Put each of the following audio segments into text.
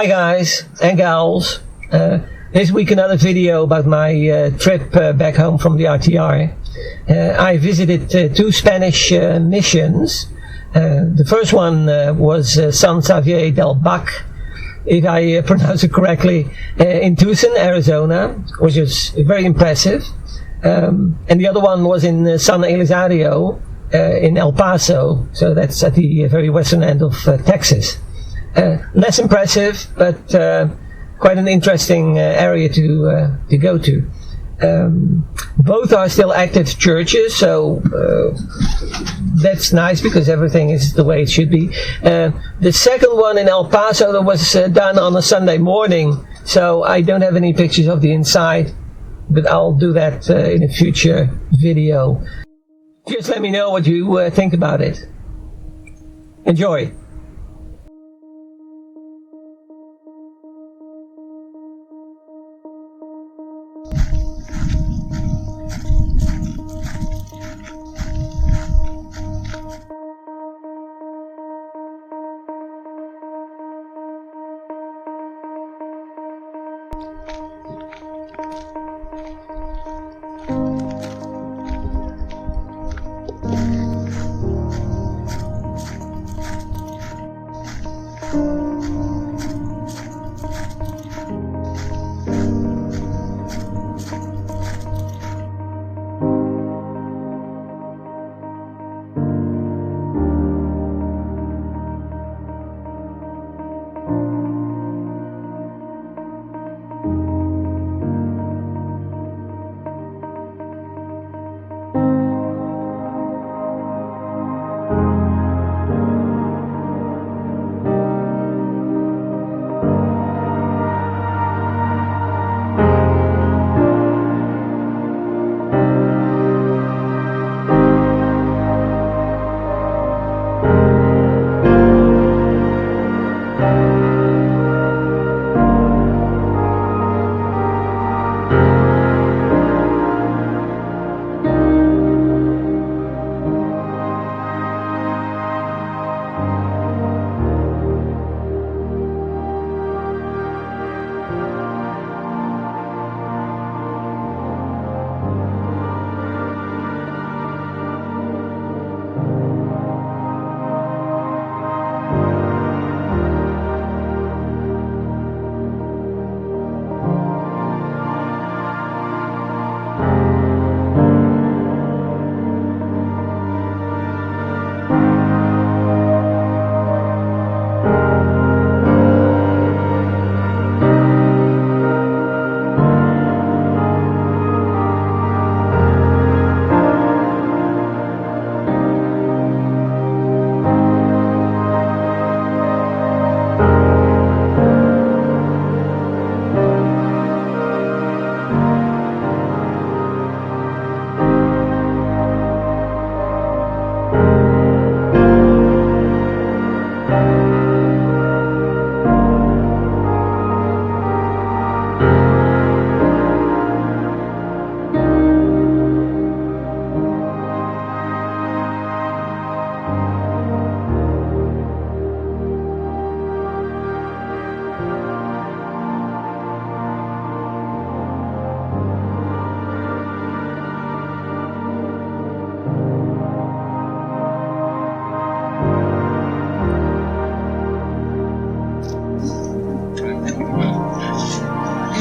Hi guys and gals. This week another video about my trip back home from the RTR. I visited two Spanish missions. The first one was San Xavier del Bac, if I pronounce it correctly, in Tucson, Arizona, which was very impressive. And the other one was in San Elizario in El Paso, so that's at the very western end of Texas. Less impressive, but quite an interesting area to go to. Both are still active churches, so that's nice because everything is the way it should be. The second one in El Paso that was done on a Sunday morning, so I don't have any pictures of the inside, but I'll do that in a future video. Just let me know what you think about it. Enjoy!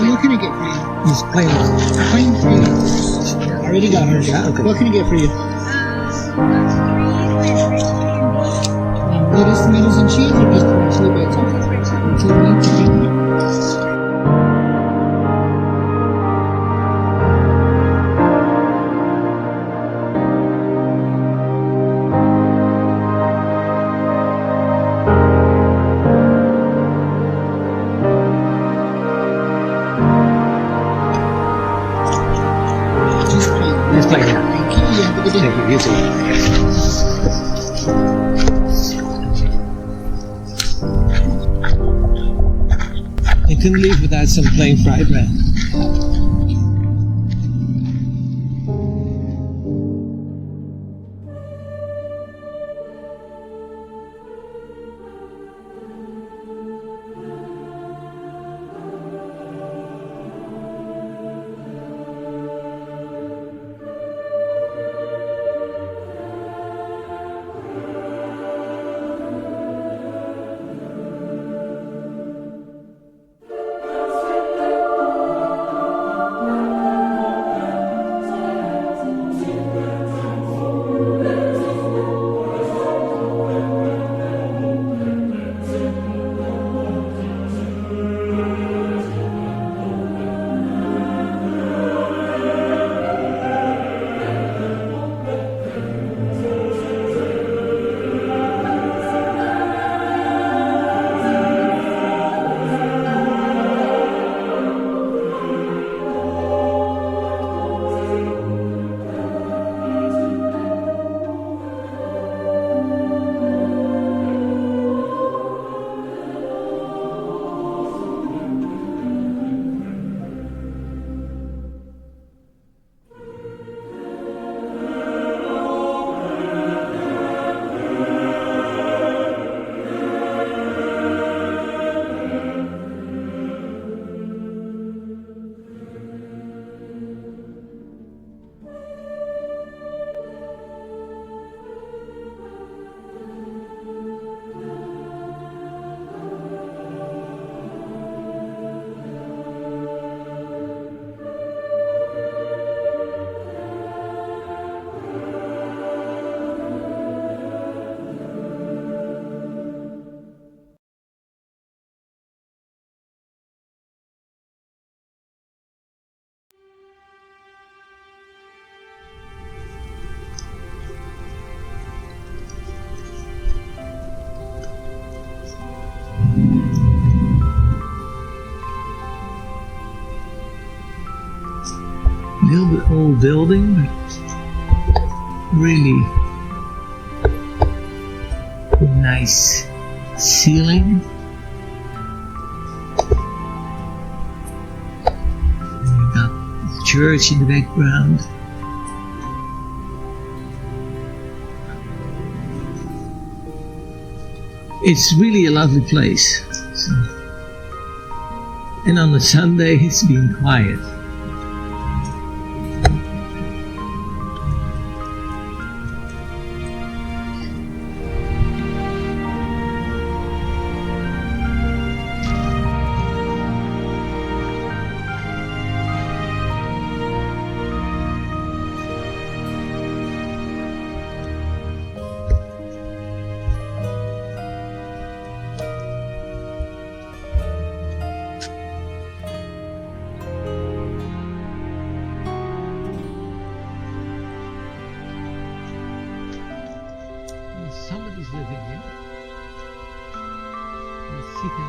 What can I get for you? He's plain. Plain for you. I already got hers. Yeah, okay. What can I get for you? Lettuce, tomatoes, and cheese, or just chili bits? Chili bits. He's plain, yeah. Thank you. You have a good day. Thank you, you too. I couldn't leave without some plain fried bread. old building, but really nice ceiling. And you got the church in the background. It's really a lovely place. So. And on a Sunday, it's been quiet. Somebody's living here. Let's see how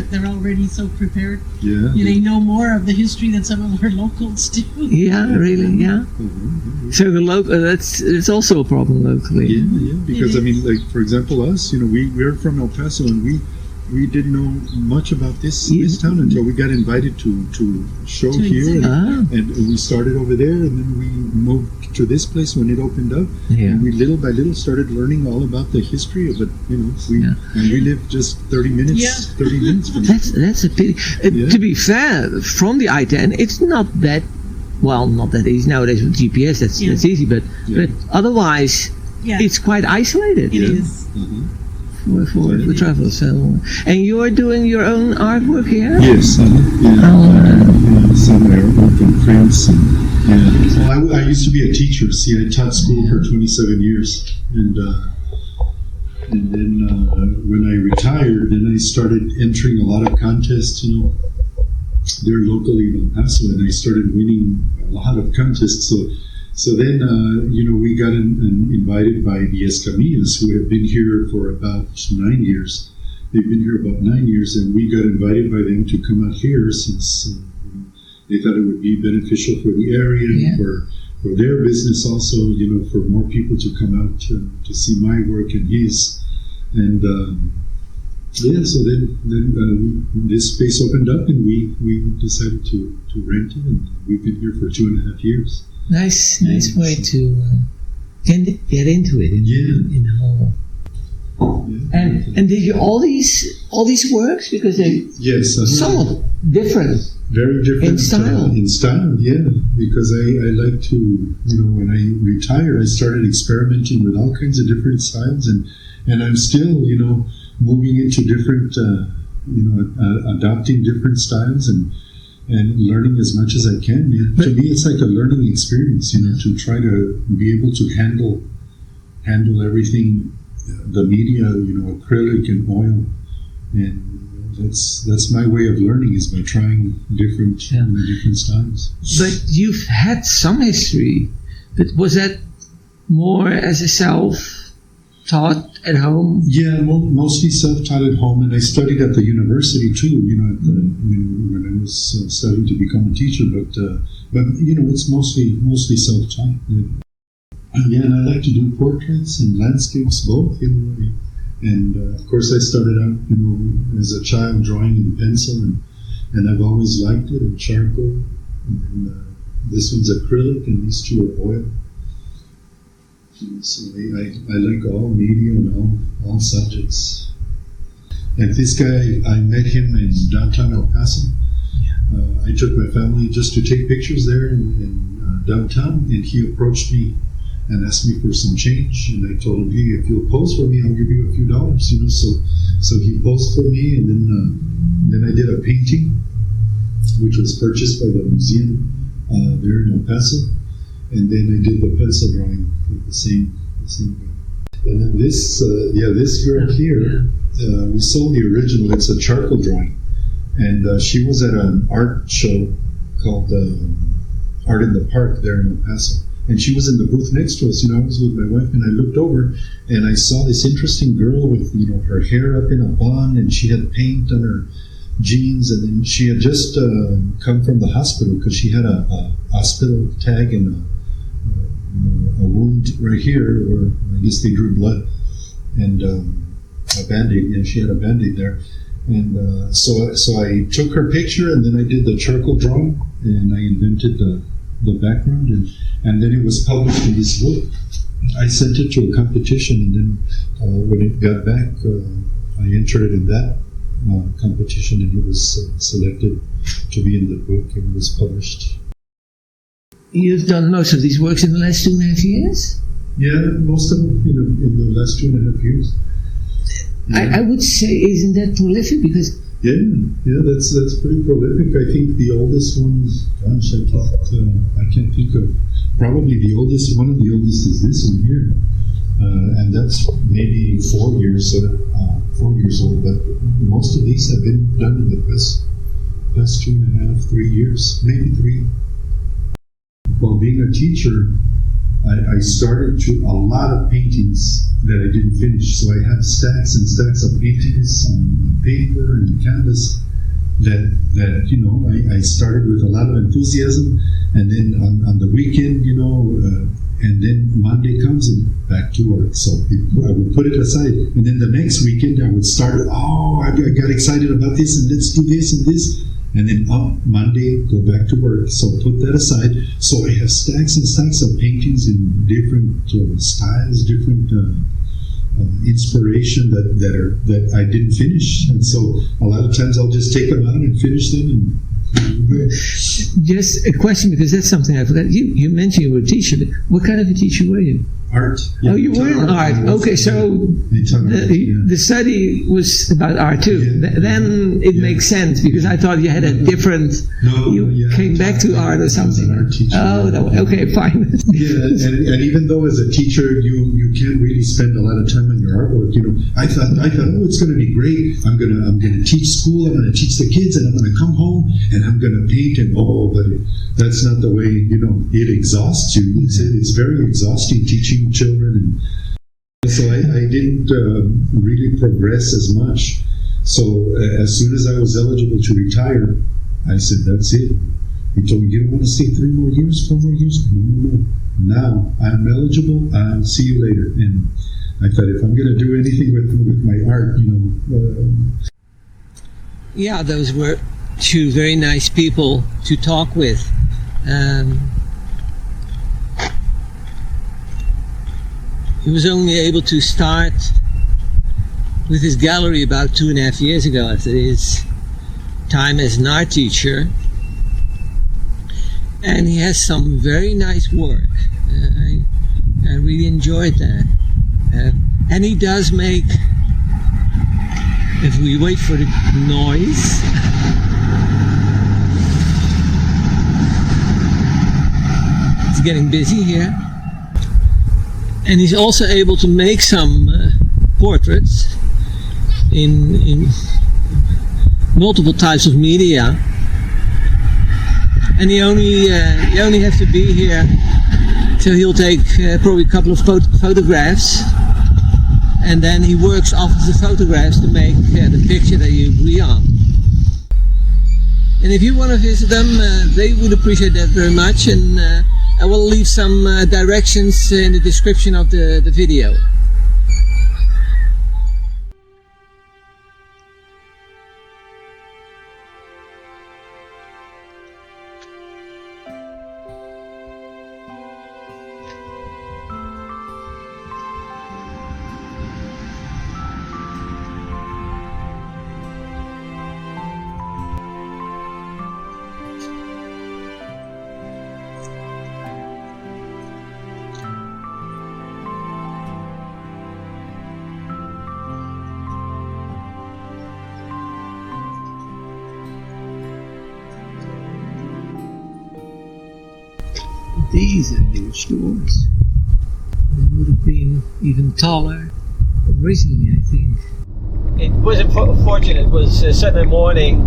they're already so prepared. Yeah. They know more of the history than some of our locals do. Yeah, really, yeah. Mm-hmm. So the local, it's also a problem locally. Yeah, because I mean, like for example, us, we're from El Paso, and we didn't know much about this town until we got invited to show here, and we started over there, and then we moved to this place when it opened up, and we little by little started learning all about the history of it. And we live just 30 minutes from it. That's a pity. To be fair, from the I-10, it's not that easy nowadays with GPS. That's easy, but otherwise, it's quite isolated. It is. Mm-hmm. For travel. So, and you are doing your own artwork here? Yes, somewhere in France. Well, I used to be a teacher. See, I taught school for 27 years, and then when I retired, then I started entering a lot of contests. There locally in El Paso, and I started winning a lot of contests. So then, we got invited by the Escamillas, who have been here for about 9 years. They've been here about 9 years, and we got invited by them to come out here since they thought it would be beneficial for the area and for their business also, for more people to come out to see my work and his. And so then this space opened up, and we decided to rent it, and we've been here for 2.5 years. Nice way to get into it in the whole. And did you all these works, because they're somewhat different, very different in style. In style, because I like to, when I retired, I started experimenting with all kinds of different styles, and I'm still, moving into different, adopting different styles and learning as much as I can. To me, it's like a learning experience, to try to be able to handle everything, the media, acrylic and oil, and that's my way of learning, is by trying different styles. But you've had some history, but was that more as a self-taught at home? Yeah, mostly self-taught at home, and I studied at the university too. When I was studying to become a teacher, but it's mostly self-taught. And I like to do portraits and landscapes both. And of course, I started out, as a child drawing in pencil, and I've always liked it, and charcoal. And this one's acrylic, and these two are oil. So I like all media and all subjects. And this guy, I met him in downtown El Paso. I took my family just to take pictures there in downtown, and he approached me and asked me for some change. And I told him, hey, if you'll pose for me, I'll give you a few dollars. So he posed for me, and then I did a painting, which was purchased by the museum there in El Paso. And then I did the pencil drawing with the same guy. And then this girl here, we sold the original. It's a charcoal drawing, and she was at an art show called Art in the Park there in El Paso. and she was in the booth next to us. I was with my wife, and I looked over, and I saw this interesting girl with, her hair up in a bun, and she had paint on her jeans, and then she had just come from the hospital because she had a hospital tag and a wound right here where I guess they drew blood, and a Band-Aid. Yeah, she had a Band-Aid there. And so I took her picture, and then I did the charcoal drawing, and I invented the background, and then it was published in this book. I sent it to a competition, and then when it got back, I entered it in that competition, and it was selected to be in the book, and it was published. You've done most of these works in the last 2.5 years? Yeah, most of them in the last 2.5 years. Yeah. I would say, isn't that prolific? Because yeah, that's pretty prolific. I think the oldest one, gosh, I can't think of. Probably one of the oldest is this one here, and that's maybe 4 years old. But most of these have been done in the past 2.5, 3 years, maybe 3. While being a teacher, I started a lot of paintings that I didn't finish. So I had stacks and stacks of paintings on paper and canvas that I started with a lot of enthusiasm, and then on the weekend, and then Monday comes and back to work. So I would put it aside, and then the next weekend I would start. I got excited about this, and let's do this and this. And then Monday, go back to work. So put that aside. So I have stacks and stacks of paintings in different styles, different inspiration that I didn't finish. And so a lot of times I'll just take them out and finish them. Just a question, because that's something I forgot. You mentioned you were a teacher. But what kind of a teacher were you? Art. Yeah, you were in art. Okay, so the study was about art too. Then it makes sense, because I thought you had a different. You came back to art or something. Art teacher. Oh, okay, fine. Yeah, and even though as a teacher you can't really spend a lot of time on your artwork, I thought, it's going to be great. I'm gonna teach school. I'm gonna teach the kids, and I'm gonna come home and I'm gonna paint. And but that's not the way. It exhausts you. It's very exhausting teaching children, and so I didn't really progress as much. So as soon as I was eligible to retire, I said, that's it. He told me, you don't want to stay 3 more years, 4 more years? No. Now I'm eligible. I'll see you later. And I thought, if I'm going to do anything with my art, Yeah, those were 2 very nice people to talk with. He was only able to start with his gallery about 2.5 years ago, after his time as an art teacher, and he has some very nice work. I really enjoyed that, and he does make, if we wait for the noise, it's getting busy here. And he's also able to make some portraits in multiple types of media. And you only have to be here, so he'll take probably a couple of photographs, and then he works off of the photographs to make the picture that you agree on. And if you want to visit them, they would appreciate that very much. And I will leave some directions in the description of the video. These are huge doors. They would have been even taller originally, I think. It was unfortunate. It was Sunday morning,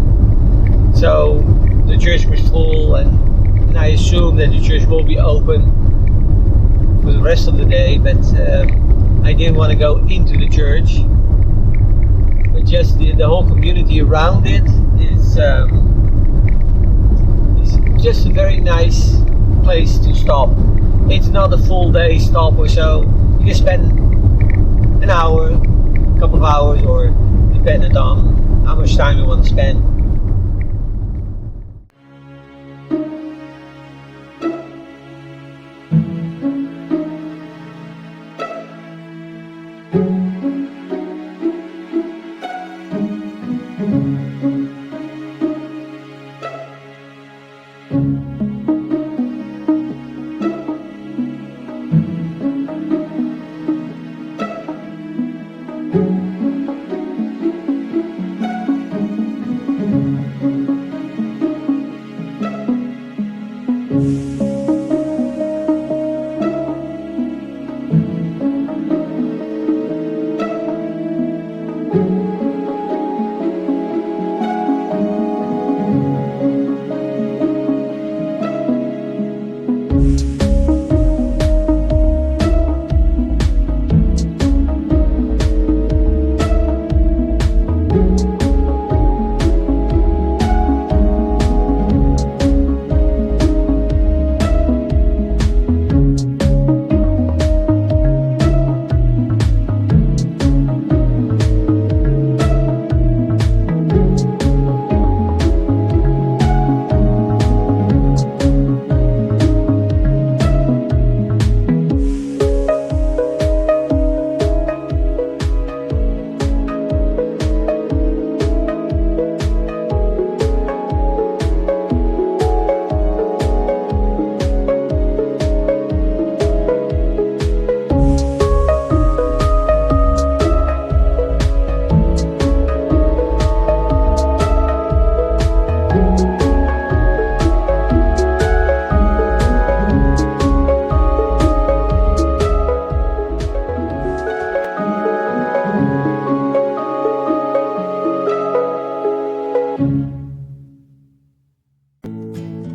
so the church was full, and I assume that the church will be open rest of the day, but I didn't want to go into the church. But just the whole community around it is just a very nice place to stop. It's not a full day stop or so. You can spend an hour, a couple of hours, or depending on how much time you want to spend.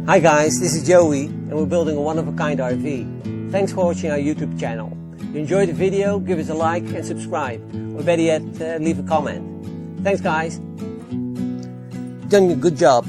Hi guys, this is Joey and we're building a one-of-a-kind RV. Thanks for watching our YouTube channel. If you enjoyed the video, give us a like and subscribe, or better yet, leave a comment. Thanks guys. You've done a good job.